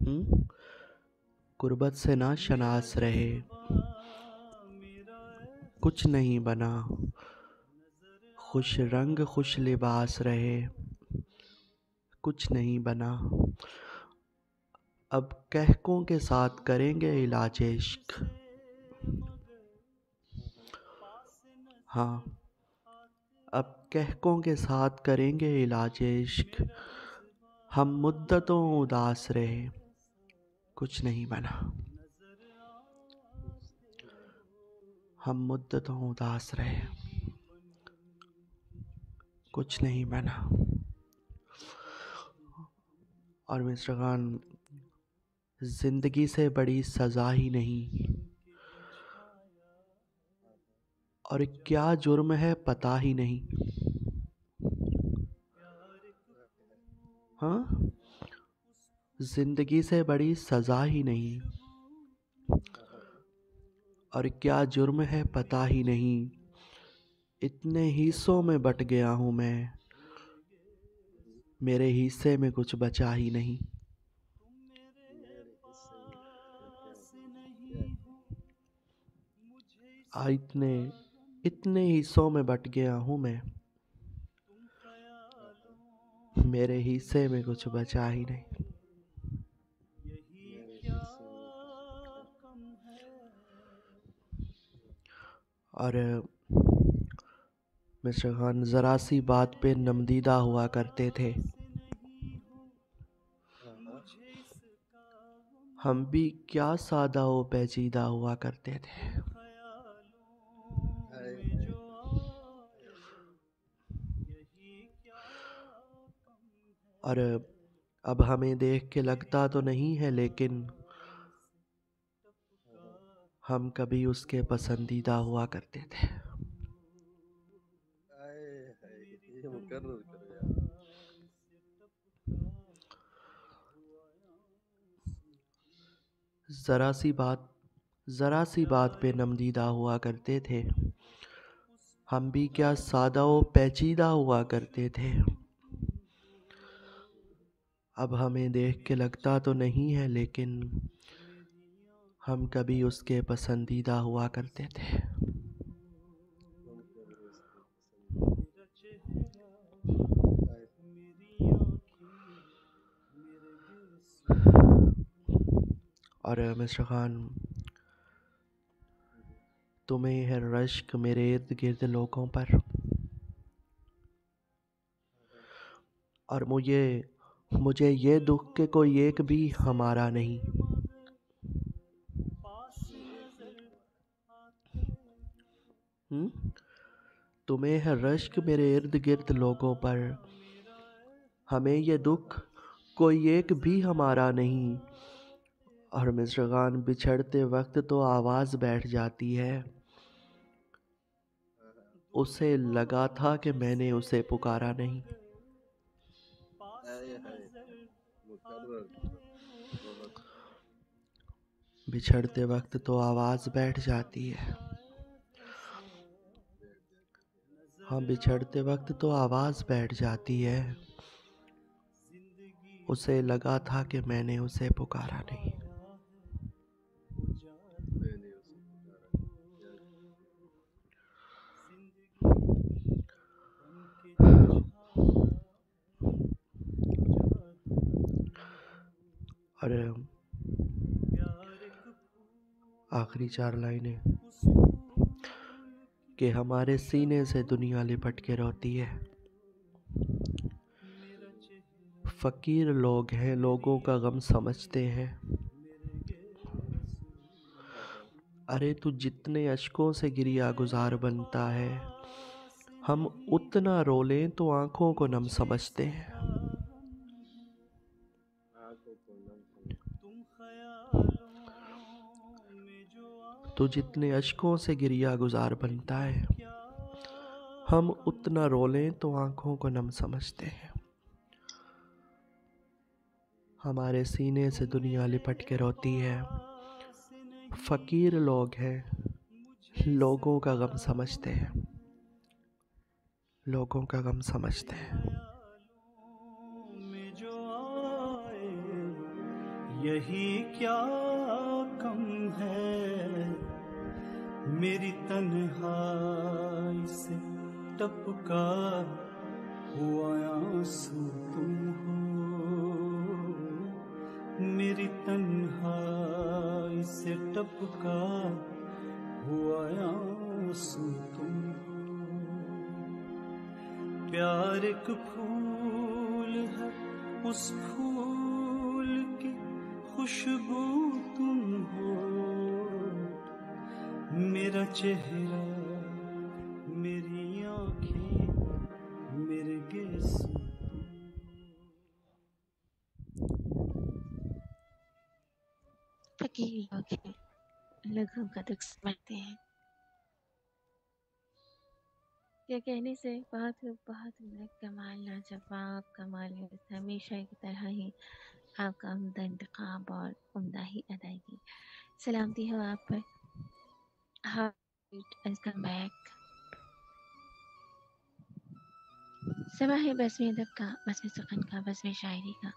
हम्म। गुर्बत से ना शनास रहे, कुछ नहीं बना। खुश रंग खुश लिबास रहे, कुछ नहीं बना। अब कहकों के साथ करेंगे इलाज इश्क। हाँ, अब कहकों के साथ करेंगे इलाज इश्क। हम मुद्दतों उदास रहे, कुछ नहीं बना। हम मुद्दतों उदास रहे, कुछ नहीं बना। और मिस्टर खान, जिंदगी से बड़ी सजा ही नहीं, और क्या जुर्म है पता ही नहीं। हाँ, जिंदगी से बड़ी सजा ही नहीं, और क्या जुर्म है पता ही नहीं। इतने हिस्सों में बट गया हूँ मैं, मेरे हिस्से में कुछ बचा ही नहीं। इतने इतने हिस्सों में बट गया हूँ मैं, मेरे हिस्से में कुछ बचा ही नहीं। और मिस्टर खान, जरा सी बात पे नमदीदा हुआ करते थे। हम भी क्या सादा व पेचीदा हुआ करते थे। और अब हमें देख के लगता तो नहीं है, लेकिन हम कभी उसके पसंदीदा हुआ करते थे। ये मुकर्रर करो यार। जरा सी बात पे नमदीदा हुआ करते थे। हम भी क्या सादा व पेचीदा हुआ करते थे। अब हमें देख के लगता तो नहीं है, लेकिन हम कभी उसके पसंदीदा हुआ करते थे। हम कभी उसके पसंदीदा। और मिस्टर खान, तुम्हें है रश्क मेरे इर्द गिर्द लोगों पर, और मुझे ये दुख के कोई एक भी हमारा नहीं। हम्म। तुम्हें है रश्क मेरे इर्द गिर्द लोगों पर, हमें ये दुख कोई एक भी हमारा नहीं। और मिस्टर खान, बिछड़ते वक्त तो आवाज़ बैठ जाती है। उसे लगा था कि मैंने उसे पुकारा नहीं। हाय हाय मुकर्रर करो। बहुत बिछड़ते वक्त तो आवाज़ बैठ जाती है। बैठ जाती है। हाँ, बिछड़ते वक्त तो आवाज़ बैठ जाती है। उसे लगा था कि मैंने उसे पुकारा नहीं। मैंने उसे पुकारा नहीं। क्या और आखिरी 4 लाइनें कि हमारे सीने से दुनिया लिपट के रोती है। फकीर लोग हैं, लोगों का गम समझते हैं। अरे तू जितने अश्कों से गिरिया गुजार बनता है, हम उतना रोलें तो आंखों को नम समझते हैं। आंखों को नम समझते हैं। तू जितने अश्कों से गिरिया गुजार बनता है, हम उतना रोलें तो आंखों को नम समझते हैं। हमारे सीने से दुनिया लिपट के रोती है। फकीर लोग हैं, लोगों का गम समझते हैं। लोगों का गम समझते हैं। यही क्या कम है मेरी तन्हाई से टपका हुआ आंसू तुम हो, मेरी तन्हाई से टपका हुआ आंसू तुम हो। प्यार एक फूल है, उस फूल की खुशबू तुम हो, मेरा चेहरा मेरी आँखें मेरे गेसू फकीर लोग हैं, लोगों का दुख समझते हैं। ये कहने से बहुत बहुत कमाल लाजवाब कमाल है, हमेशा की तरह ही आपका उम्दा इंतखाब और उम्दा ही अदायगी। सलामती हो आप पर। हाँ, वेलकम बैक। समा है बज़्म अदब का, बज़्म सुख़न का, बज़्म शायरी का,